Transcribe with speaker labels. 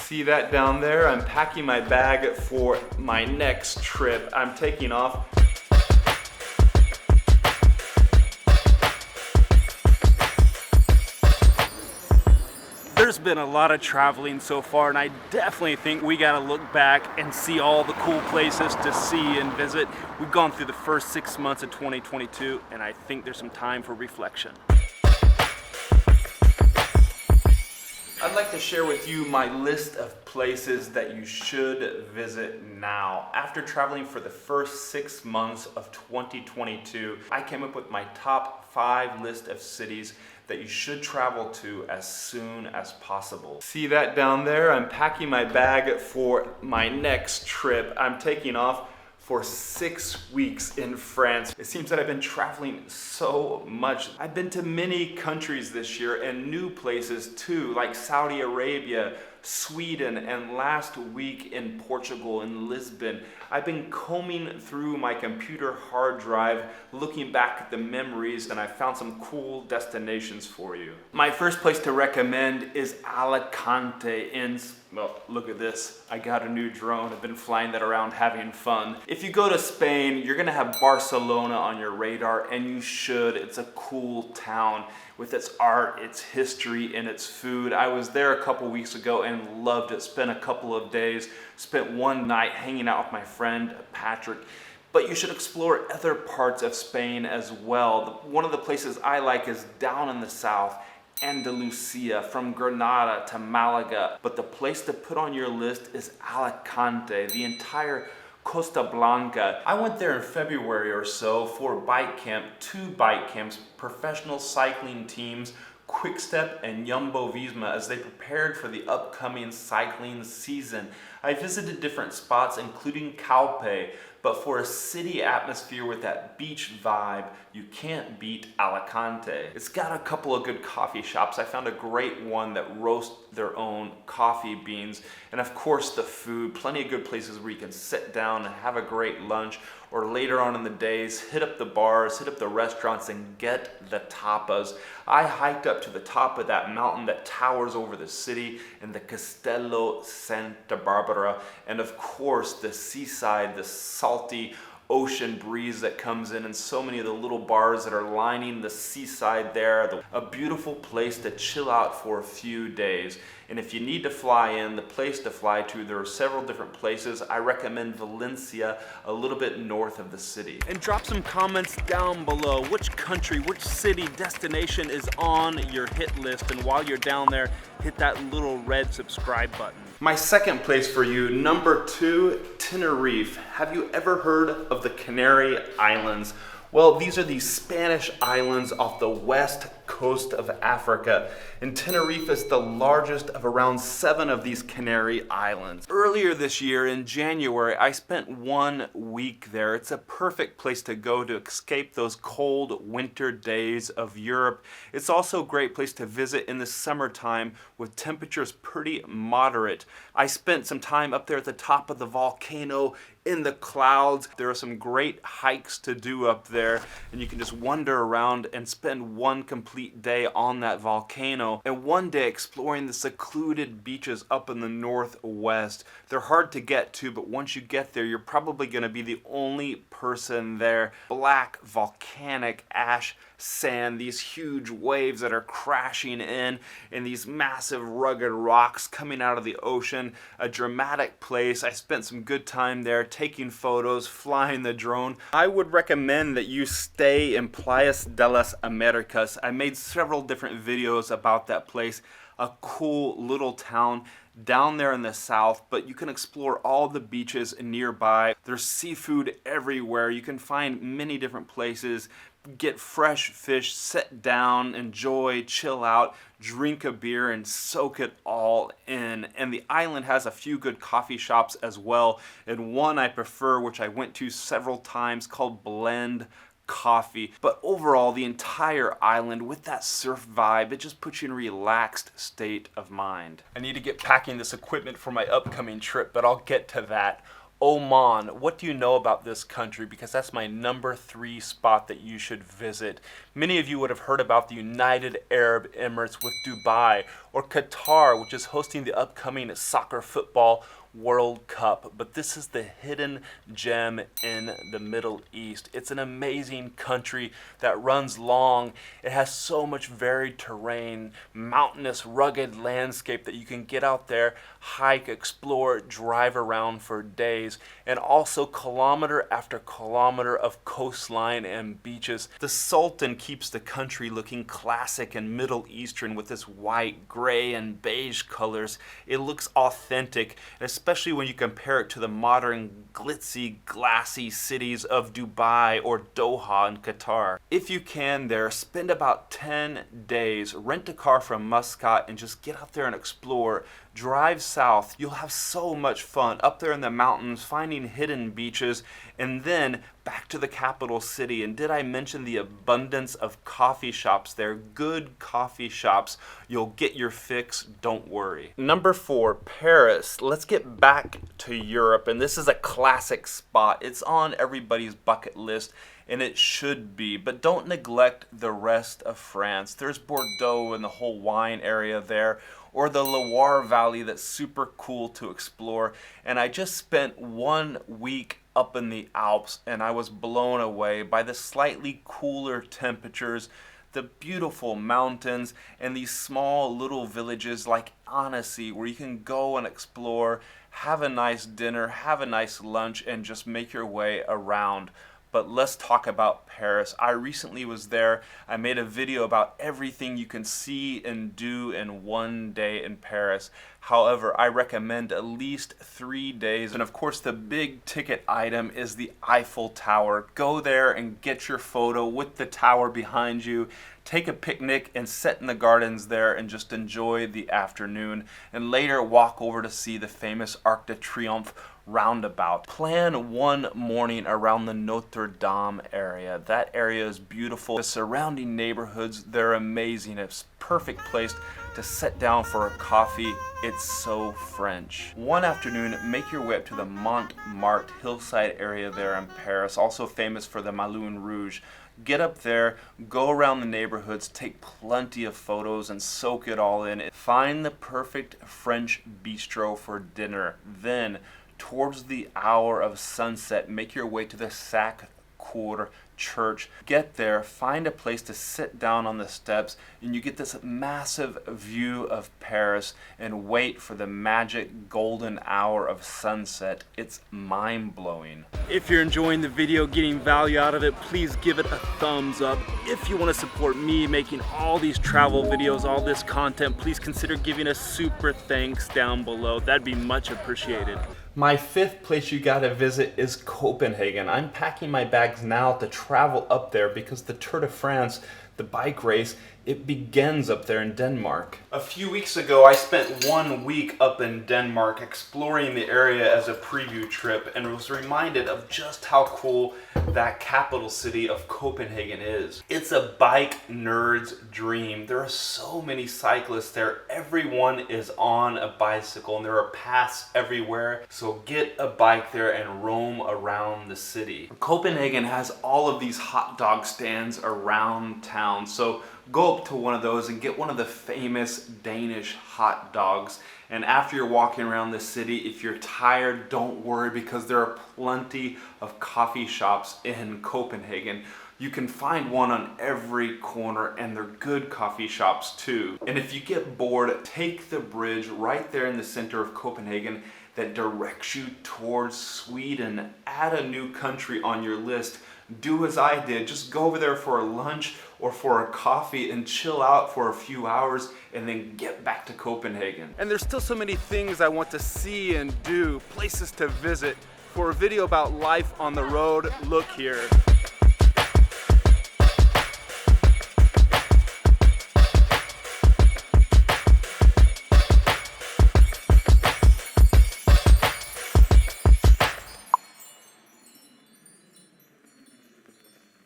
Speaker 1: See that down there? I'm packing my bag for my next trip. I'm taking off. There's been a lot of traveling so far, and I definitely think we gotta look back and see all the cool places to see and visit. We've gone through the first 6 months of 2022, and I think there's some time for reflection. I'd like to share with you my list of places that you should visit now. After traveling for the first 6 months of 2022, I came up with my top 5 list of cities that you should travel to as soon as possible. See that down there? I'm packing my bag for my next trip. I'm taking off for 6 weeks in France. It seems that I've been traveling so much. I've been to many countries this year and new places too, like Saudi Arabia, Sweden, and last week in Portugal, in Lisbon. I've been combing through my computer hard drive, looking back at the memories, and I found some cool destinations for you. My first place to recommend is Alicante in, well, look at this. I got a new drone. I've been flying that around having fun. If you go to Spain, you're gonna have Barcelona on your radar, and you should. It's a cool town with its art, its history, and its food. I was there a couple weeks ago and loved it. Spent a couple of days, spent one night hanging out with my friend Patrick. But you should explore other parts of Spain as well. One of the places I like is down in the south, Andalusia, from Granada to Malaga. But the place to put on your list is Alicante, the entire Costa Blanca. I went there in February or so for bike camp, 2 bike camps, professional cycling teams, Quickstep and Jumbo Visma, as they prepared for the upcoming cycling season. I visited different spots, including Calpe, but for a city atmosphere with that beach vibe, you can't beat Alicante. It's got a couple of good coffee shops. I found a great one that roast their own coffee beans, and of course the food. Plenty of good places where you can sit down and have a great lunch, or later on in the days, hit up the bars, hit up the restaurants, and get the tapas. I hiked up to the top of that mountain that towers over the city in the Castello Santa Barbara, and of course the seaside, the salty ocean breeze that comes in, and so many of the little bars that are lining the seaside there. A beautiful place to chill out for a few days. And if you need to fly in, the place to fly to, there are several different places. I recommend Valencia, a little bit north of the city. And drop some comments down below. Which country, which city, destination is on your hit list? And while you're down there, hit that little red subscribe button. My second place for you, number 2, Tenerife. Have you ever heard of the Canary Islands? Well, these are the Spanish islands off the west coast of Africa, and Tenerife is the largest of around 7 of these Canary Islands. Earlier this year in January, I spent 1 week there. It's a perfect place to go to escape those cold winter days of Europe. It's also a great place to visit in the summertime with temperatures pretty moderate. I spent some time up there at the top of the volcano in the clouds. There are some great hikes to do up there, and you can just wander around and spend one complete day on that volcano and one day exploring the secluded beaches up in the northwest. They're hard to get to, but once you get there, you're probably going to be the only person there. Black volcanic ash sand, these huge waves that are crashing in, and these massive rugged rocks coming out of the ocean. A dramatic place. I spent some good time there taking photos, flying the drone. I would recommend that you stay in Playas de las Americas. I made several different videos about that place. A cool little town down there in the south, but you can explore all the beaches nearby. There's seafood everywhere. You can find many different places. Get fresh fish, sit down, enjoy, chill out, drink a beer, and soak it all in. And the island has a few good coffee shops as well, and one I prefer, which I went to several times, called Blend Coffee. But overall, the entire island with that surf vibe, it just puts you in a relaxed state of mind. I need to get packing this equipment for my upcoming trip, but I'll get to that. Oman. What do you know about this country? Because that's my number 3 spot that you should visit. Many of you would have heard about the United Arab Emirates with Dubai, or Qatar, which is hosting the upcoming soccer football World Cup, but this is the hidden gem in the Middle East. It's an amazing country that runs long. It has so much varied terrain, mountainous, rugged landscape that you can get out there, hike, explore, drive around for days, and also kilometer after kilometer of coastline and beaches. The Sultan keeps the country looking classic and Middle Eastern with its white, gray, and beige colors. It looks authentic, and especially when you compare it to the modern, glitzy, glassy cities of Dubai or Doha in Qatar. If you can there, spend about 10 days, rent a car from Muscat, and just get out there and explore. Drive south. You'll have so much fun up there in the mountains, finding hidden beaches, and then back to the capital city. And did I mention the abundance of coffee shops there? Good coffee shops. You'll get your fix, don't worry. Number 4, Paris. Let's get back to Europe, and this is a classic spot. It's on everybody's bucket list, and it should be, but don't neglect the rest of France. There's Bordeaux and the whole wine area there, or the Loire Valley that's super cool to explore. And I just spent 1 week up in the Alps, and I was blown away by the slightly cooler temperatures, the beautiful mountains, and these small little villages like Annecy where you can go and explore, have a nice dinner, have a nice lunch, and just make your way around. But let's talk about Paris. I recently was there. I made a video about everything you can see and do in 1 day in Paris. However, I recommend at least 3 days. And of course, the big ticket item is the Eiffel Tower. Go there and get your photo with the tower behind you. Take a picnic and sit in the gardens there and just enjoy the afternoon. And later walk over to see the famous Arc de Triomphe roundabout. Plan 1 morning around the Notre Dame area. That area is beautiful. The surrounding neighborhoods, they're amazing. It's a perfect place to sit down for a coffee. It's so French. One afternoon, make your way up to the Montmartre hillside area there in Paris, also famous for the Moulin Rouge. Get up there, go around the neighborhoods, take plenty of photos and soak it all in. Find the perfect French bistro for dinner. Then, towards the hour of sunset, make your way to the Sacré-Cœur Church. Get there, find a place to sit down on the steps, and you get this massive view of Paris and wait for the magic golden hour of sunset. It's mind-blowing. If you're enjoying the video, getting value out of it, please give it a thumbs up. If you want to support me making all these travel videos, all this content, please consider giving a super thanks down below. That'd be much appreciated. My 5th place you gotta visit is Copenhagen. I'm packing my bags now to travel up there because the Tour de France, the bike race, it begins up there in Denmark. A few weeks ago, I spent 1 week up in Denmark exploring the area as a preview trip and was reminded of just how cool that capital city of Copenhagen is. It's a bike nerd's dream. There are so many cyclists there. Everyone is on a bicycle and there are paths everywhere. So get a bike there and roam around the city. Copenhagen has all of these hot dog stands around town. So go up to one of those and get one of the famous Danish hot dogs. And after you're walking around the city, if you're tired, don't worry because there are plenty of coffee shops in Copenhagen. You can find one on every corner and they're good coffee shops too. And if you get bored, take the bridge right there in the center of Copenhagen that directs you towards Sweden. Add a new country on your list. Do as I did, just go over there for a lunch or for a coffee and chill out for a few hours and then get back to Copenhagen. And there's still so many things I want to see and do, places to visit. For a video about life on the road, look here.